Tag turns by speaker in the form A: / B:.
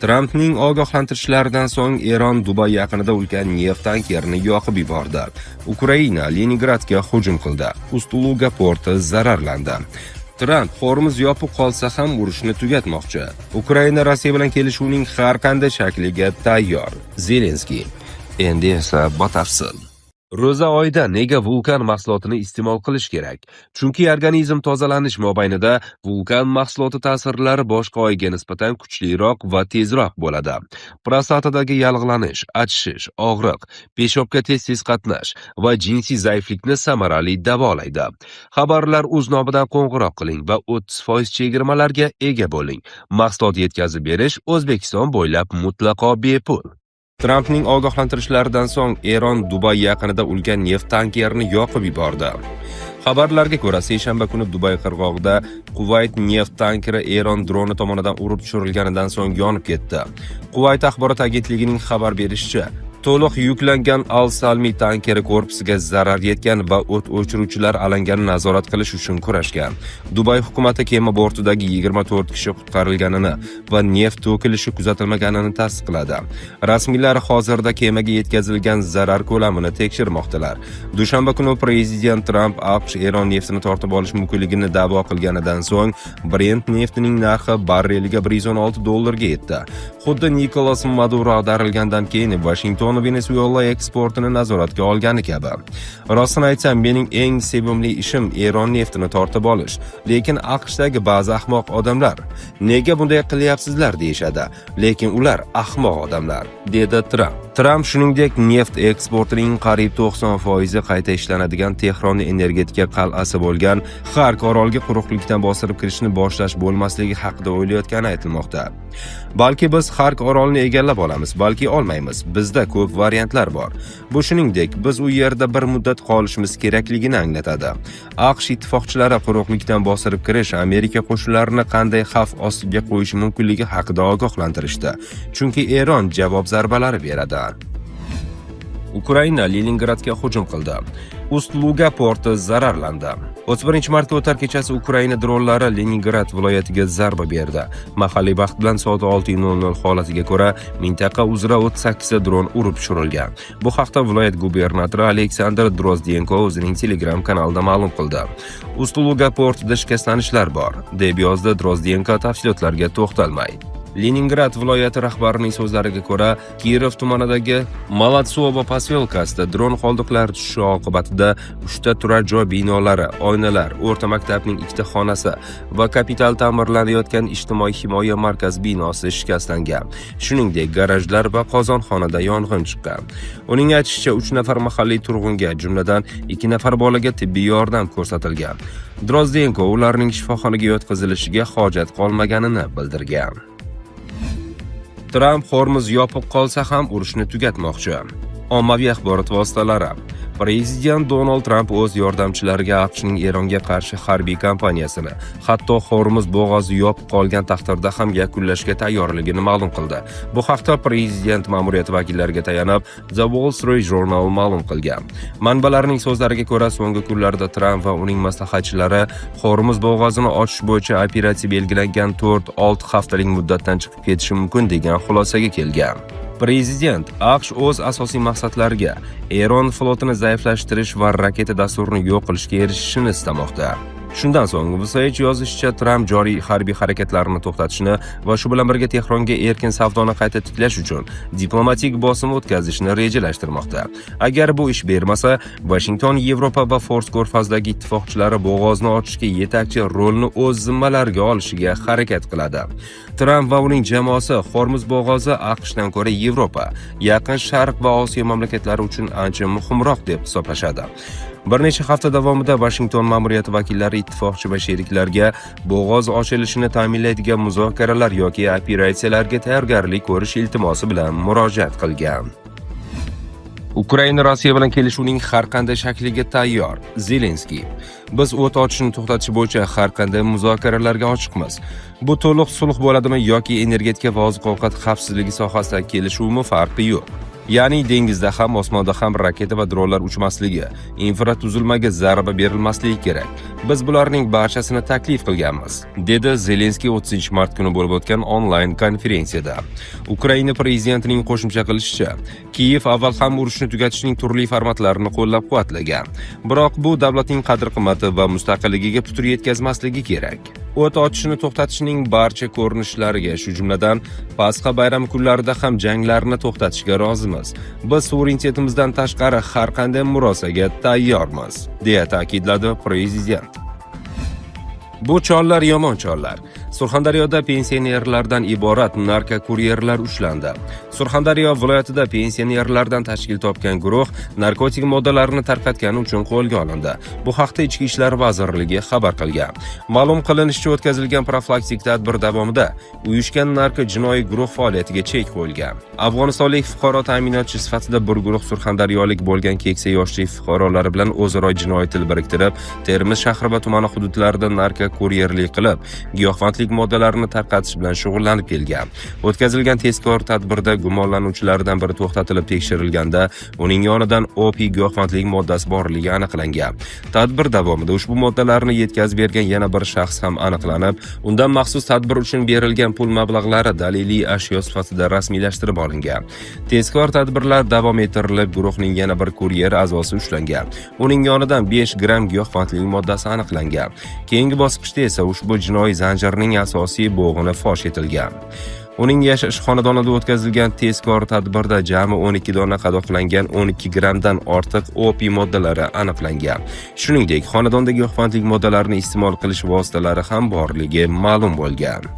A: Trampning ogohlantirishlaridan so'ng Eron Dubay yaqinida ulkan neft tankerini yoqib yubordi. Ukraina Leningradga hujum qildi. Ust-Luga porti zararlandi. Tramp Hormuz yopib qolsa ham urushni tugatmoqchi. Ukraina Rossiya bilan kelishuvning har qanday shakliga tayyor. Zelenskiy. Endi esa batafsil. Ro'za oyida nega vulkan mahsulotini iste'mol qilish kerak? Chunki organizm tozalanish mobaynida vulkan mahsuloti ta'sirlari boshqa oyga nisbatan kuchliroq va tezroq bo'ladi. Prostatadagi yallig'lanish, achishish, og'riq, peshobga tez-tez qatnash va jinsiy zaiflikni samarali davolaydi. Xabarlar o'z nomidan qo'ng'iroq qiling va 30% chegirmalarga ega bo'ling. Mahsulot yetkazib berish O'zbekiston bo'ylab mutlaqo bepul. Trampning ogohlantirishlaridan so'ng Eron Dubay yaqinida ulkan neft tankerini yoqib yubordi. Xabarlarga ko'ra, seshanba kuni Dubay qirg'og'ida Kuvayt neft tankeri Eron droni tomonidan urib tushirilganidan so'ng yonib ketdi. Kuvayt axborot agentligining xabar berishicha, to'liq yuklangan Al-Salmi tankeri korpusiga zarar yetgan va o't o'chiruvchilar alangani nazorat qilish uchun kurashgan. Dubay hukumati kema bortidagi 24 kishi qutqarilganini va neft to'kilishi kuzatilmaganini tasdiqladi. Rasmiylar hozirda kemaga yetkazilgan zarar ko'lamini tekshirmoqdalar. Dushanba kuni prezident Tramp AQSh Eron neftini tortib olish mumkinligini da'vo qilganidan so'ng Brent neftining narxi barreliga $116 ga yetdi. Xuddi Nikolas Maduro ag'darilgandan keyin Washington Venezuela eksportini nazoratga olgani kabi. Rostini aytsam, mening eng sevimli ishim Eron neftini tortib olish. Lekin AQShdagi ba'zi ahmoq odamlar nega bunday qilyapsizlar deyshadi. Lekin ular ahmoq odamlar, dedi Tramp. Tramp shuningdek neft eksportining qariyb 90% qayta ishlanadigan Tehron energetika qal'asi bo'lgan Xark oroliga quruqlikdan bostirib kirishni boshlash bo'lmasligi haqida o'ylayotgani aytilmoqda. Balki biz Xark orolini egallab olamiz, balki olmaymiz. Bizda ko'p variantlar bor. Bu shuningdek, biz u yerda bir muddat qolishimiz kerakligini anglatadi. AQSh ittifoqchilari quruqlikdan bostirib kirish Amerika qo'shinlarini qanday xavf ostiga qo'yishi mumkinligi haqida ogohlantirishdi. Chunki Eron javob zarbalari beradi. Ukraina Leningradga hujum qildi. Ust-Luga porti zararlandi. 31-martga o'tar kechasi Ukraina dronlari Leningrad viloyatiga zarba berdi. Mahalliy vaqt bilan soat 6:00 holatiga ko'ra mintaqa uzra 38 dron urib tushirilgan. Bu haqda viloyat gubernatori Aleksandr Drozdenko o'zining Telegram kanalida ma'lum qildi. Ust-Luga portida shikastlanishlar bor, deb yozdi Drozdenko tafsilotlarga to'xtalmay. Leningrad viloyati rahbarining so'zlariga ko'ra, Kiyev tumanidagi Malatsovo posyolkasida dron qoldiqlari tushishi oqibatida 3 ta turar joy binolari, oynalar, o'rta maktabning 2 ta xonasi va kapital ta'mirlanayotgan ijtimoiy himoya markaz binosi shikastlangan. Shuningdek, garajlar va qozonxonada yong'in chiqqan. Uning aytishicha, 3 nafar mahalliy turg'unga, jumladan 2 nafar bolaga tibbiy yordam ko'rsatilgan. Drozdenko ularning shifoxonaga yotqizilishiga hojat qolmaganini bildirgan. Tramp Hormuz yopib qolsa ham urushni tugatmoqchi. Ommaviy axborot vositalari. Prezident Donald Tramp o'z yordamchilariga AQShning Eronga qarshi harbiy kampaniyasini, hatto Hormuz bo'g'ozi yopib qolgan taqdirda ham yakunlashga tayyorligini ma'lum qildi. Bu haqda prezident ma'muriyati vakillariga tayanib The Wall Street Journal ma'lum qilgan. Manbalarning so'zlariga ko'ra, so'nggi kunlarda Tramp va uning maslahatchilari Hormuz bo'g'ozini ochish bo'yicha operatsiya belgilangan 4-6 haftalik muddatdan chiqib ketishi mumkin degan xulosaga kelgan. Prezident AQSh o'z asosiy maqsadlariga Eron flotini zaiflashtirish va raketa dasturini yo'q qilishga erishishini istamoqda. Shundan so'ng VSH yozishicha, Tramp joriy harbiy harakatlarini to'xtatishni va shu bilan birga Tehronga erkin savdoni qayta tiklash uchun diplomatik bosim o'tkazishni rejalashtirmoqda. Agar bu ish bermasa, Washington Yevropa va Fors ko'rfazdagi ittifoqchilari bo'g'ozni ochishga yetakchi rolni o'z zimmalariga olishiga harakat qiladi. Tramp va uning jamoasi Hormuz bo'g'ozi AQShdan ko'ra Yevropa, Yaqin Sharq va Osiyo mamlakatlari uchun ancha muhimroq deb hisoblashadi. Bir necha hafta davomida Washington ma'muriyati vakillari ittifoqchi va sheriklarga bo'g'oz ochilishini ta'minlaydigan muzokaralar yoki operatsiyalarga tayyorgarlik ko'rish iltimosi bilan murojaat qilgan. Ukraina Rossiya bilan kelishuvning har qanday shakliga tayyor. Zelenskiy. Biz o't ochishni to'xtatish bo'yicha har qanday muzokaralarga ochiqmiz. Bu to'liq sulh bo'ladimi yoki energetika va oziq-ovqat xavfsizligi sohasida kelishuvmi farqi yo'q. ya'ni dengizda ham, osmonda ham raketa va dronlar uchmasligi, infratuzilmaga zarba berilmasligi kerak. Biz bularning barchasini taklif qilganmiz, dedi Zelenskiy 30-mart kuni bo'lib o'tgan onlayn konferensiyada. Ukraina prezidentining qo'shimcha qilishicha, Kiyev avval ham urushni tugatishning turli formatlarini qo'llab-quvvatlagan. Biroq bu davlatning qadr-qimmati va mustaqilligiga putur yetkazmasligi kerak. O't ochishni to'xtatishning barcha ko'rinishlariga, shu jumladan Pasxa bayrami kunlarida ham janglarni to'xtatishga rozimiz. Biz suverenitetimizdan tashqari har qanday murosaga tayyormiz, deya ta'kidladi prezident. Bu chollar yomon chollar. Surxondaryoda pensionerlardan iborat narkokuryerlar ushlandi. Surxondaryo viloyatida pensionerlardan tashkil topgan guruh narkotik moddalarni tarqatgani uchun qo'lga olindi. Bu haqda Ichki ishlar vazirligi xabar qilgan. Ma'lum qilinishicha, o'tkazilgan profilaktik tadbir davomida uyushgan narko jinoiy guruh faoliyatiga chek qo'yilgan. Afg'onistonlik fuqaro ta'minotchi sifatida bir guruh surxondaryolik bo'lgan keksa yoshli fuqarolar bilan o'zaro jinoiy til biriktirib, Termiz shahri va tumani hududlarida narkokuryerlik qilib, giyohvandlik moddalarni tarqatish bilan shug'ullanib kelgan. O'tkazilgan tezkor tadbirda gumonlanuvchilardan biri to'xtatilib tekshirilganda, uning yonidan opiy giyohvandlik moddasi borligi aniqlangan. Tadbir davomida ushbu moddalarni yetkazib bergan yana bir shaxs ham aniqlanib, undan maxsus tadbir uchun berilgan pul mablag'lari daliliy ashyo sifatida rasmiylashtirib olingan. Tezkor tadbirlar davom ettirilib, guruhning yana bir kuryer a'zosi ushlangan. Uning yonidan 5 gram giyohvandlik moddasi aniqlangan. Keyingi bosqichda esa ushbu jinoiy zanjirning asosiy bo'g'ini fosh etilgan. Uning yashash xonadonida o'tkazilgan tezkor tadbirda jami 12 dona qadoqlangan 12 gramdan ortiq opiy moddalari aniqlangan. Shuningdek, xonadonda giyohvandlik moddalarini iste'mol qilish vositalari ham borligi ma'lum bo'lgan.